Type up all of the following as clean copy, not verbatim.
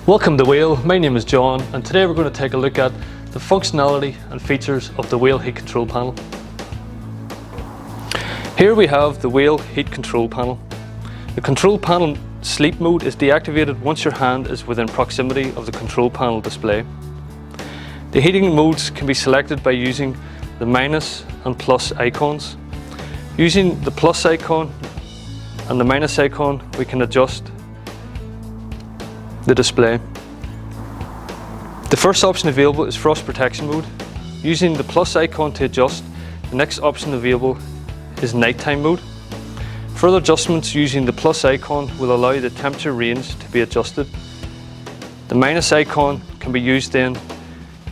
Welcome to Whale, my name is John, and today we're going to take a look at the functionality and features of the Whale heat control panel. Here we have the Whale heat control panel. The control panel sleep mode is deactivated once your hand is within proximity of the control panel display. The heating modes can be selected by using the minus and plus icons. Using the plus icon and the minus icon, we can adjust the display. The first option available is frost protection mode. Using the plus icon to adjust, the next option available is nighttime mode. Further adjustments using the plus icon will allow the temperature range to be adjusted. The minus icon can be used then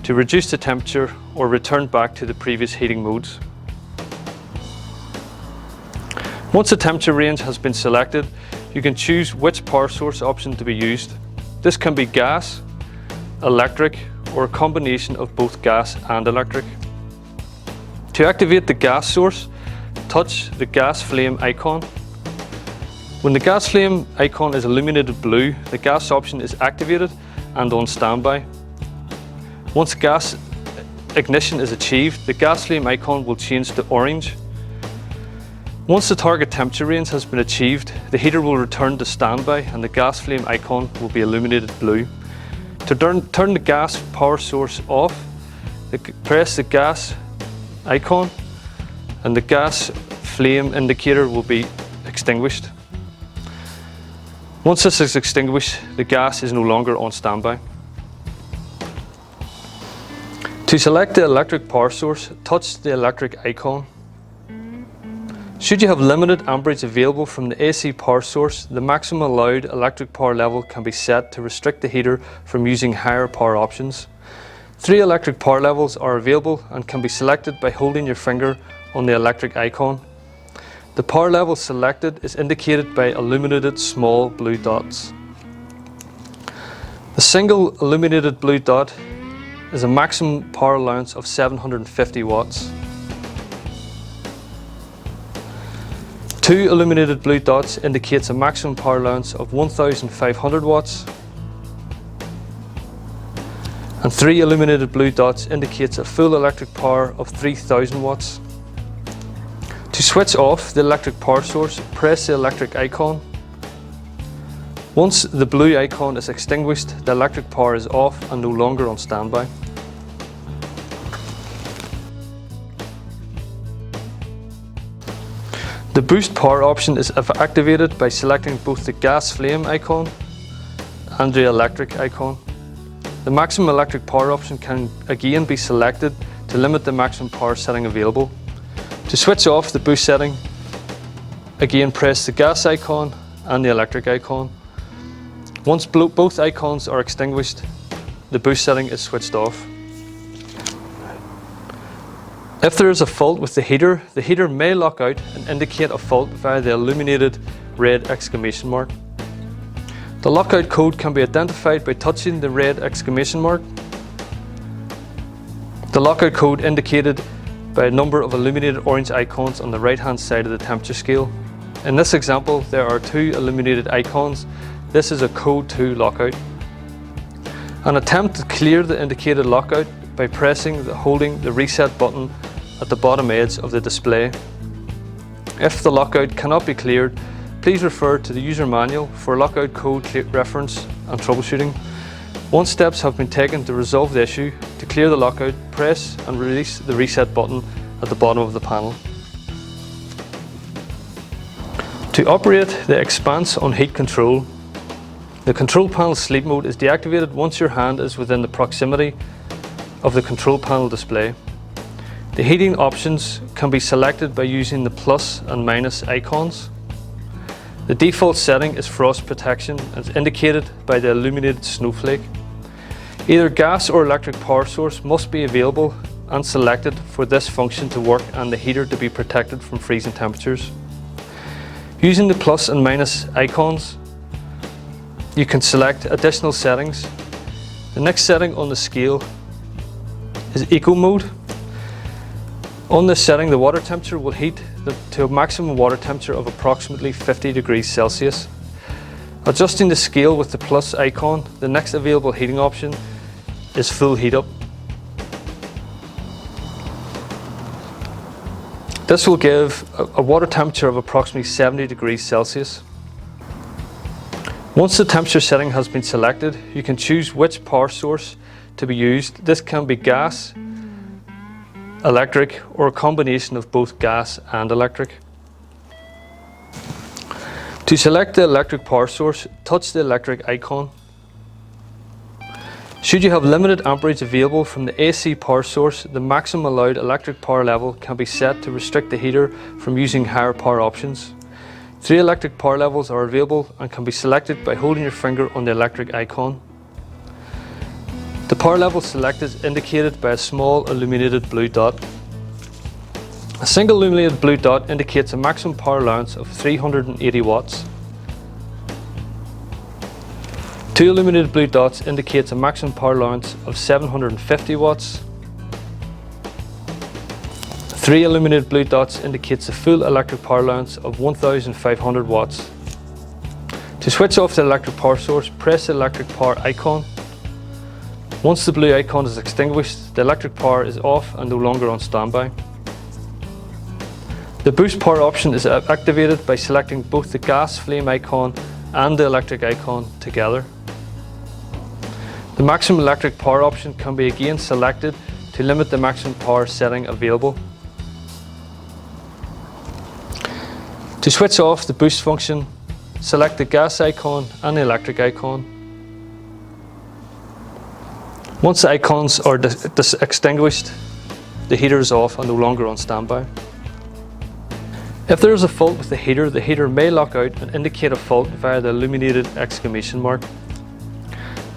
to reduce the temperature or return back to the previous heating modes. Once the temperature range has been selected, you can choose which power source option to be used. This can be gas, electric, or a combination of both gas and electric. To activate the gas source, touch the gas flame icon. When the gas flame icon is illuminated blue, the gas option is activated and on standby. Once gas ignition is achieved, the gas flame icon will change to orange. Once the target temperature range has been achieved, the heater will return to standby and the gas flame icon will be illuminated blue. To turn the gas power source off, press the gas icon and the gas flame indicator will be extinguished. Once this is extinguished, the gas is no longer on standby. To select the electric power source, touch the electric icon. Should you have limited amperage available from the AC power source, the maximum allowed electric power level can be set to restrict the heater from using higher power options. 3 electric power levels are available and can be selected by holding your finger on the electric icon. The power level selected is indicated by illuminated small blue dots. The single illuminated blue dot is a maximum power allowance of 750 watts. 2 illuminated blue dots indicates a maximum power allowance of 1500 watts. And 3 illuminated blue dots indicates a full electric power of 3000 watts. To switch off the electric power source, press the electric icon. Once the blue icon is extinguished, the electric power is off and no longer on standby. The boost power option is activated by selecting both the gas flame icon and the electric icon. The maximum electric power option can again be selected to limit the maximum power setting available. To switch off the boost setting, again press the gas icon and the electric icon. Once both icons are extinguished, the boost setting is switched off. If there is a fault with the heater may lock out and indicate a fault via the illuminated red exclamation mark. The lockout code can be identified by touching the red exclamation mark. The lockout code indicated by a number of illuminated orange icons on the right hand side of the temperature scale. In this example, there are 2 illuminated icons. This is a code 2 lockout. An attempt to clear the indicated lockout by holding the reset button at the bottom edge of the display. If the lockout cannot be cleared, please refer to the user manual for lockout code reference and troubleshooting. Once steps have been taken to resolve the issue, to clear the lockout, press and release the reset button at the bottom of the panel. To operate the expanse on heat control, the control panel sleep mode is deactivated once your hand is within the proximity of the control panel display. The heating options can be selected by using the plus and minus icons. The default setting is frost protection as indicated by the illuminated snowflake. Either gas or electric power source must be available and selected for this function to work and the heater to be protected from freezing temperatures. Using the plus and minus icons, you can select additional settings. The next setting on the scale is eco mode. On this setting, the water temperature will heat to a maximum water temperature of approximately 50 degrees Celsius. Adjusting the scale with the plus icon, the next available heating option is full heat up. This will give a water temperature of approximately 70 degrees Celsius. Once the temperature setting has been selected, you can choose which power source to be used. This can be gas, electric, or a combination of both gas and electric. To select the electric power source, touch the electric icon. Should you have limited amperage available from the AC power source, the maximum allowed electric power level can be set to restrict the heater from using higher power options. 3 electric power levels are available and can be selected by holding your finger on the electric icon. The power level selected is indicated by a small illuminated blue dot. A single illuminated blue dot indicates a maximum power allowance of 380 watts. 2 illuminated blue dots indicates a maximum power allowance of 750 watts. 3 illuminated blue dots indicates a full electric power allowance of 1500 watts. To switch off the electric power source, press the electric power icon. Once the blue icon is extinguished, the electric power is off and no longer on standby. The boost power option is activated by selecting both the gas flame icon and the electric icon together. The maximum electric power option can be again selected to limit the maximum power setting available. To switch off the boost function, select the gas icon and the electric icon. Once the icons are extinguished, the heater is off and no longer on standby. If there is a fault with the heater may lock out and indicate a fault via the illuminated exclamation mark.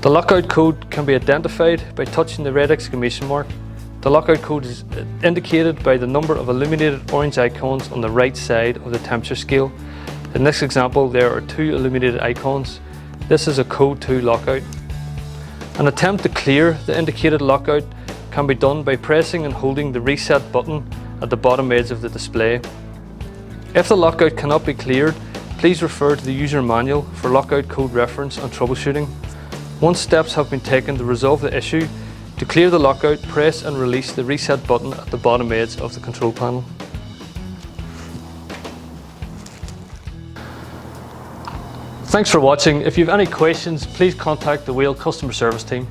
The lockout code can be identified by touching the red exclamation mark. The lockout code is indicated by the number of illuminated orange icons on the right side of the temperature scale. In this example, there are 2 illuminated icons. This is a code 2 lockout. An attempt to clear the indicated lockout can be done by pressing and holding the reset button at the bottom edge of the display. If the lockout cannot be cleared, please refer to the user manual for lockout code reference and troubleshooting. Once steps have been taken to resolve the issue, to clear the lockout, press and release the reset button at the bottom edge of the control panel. Thanks for watching. If you have any questions, please contact the Whale customer service team.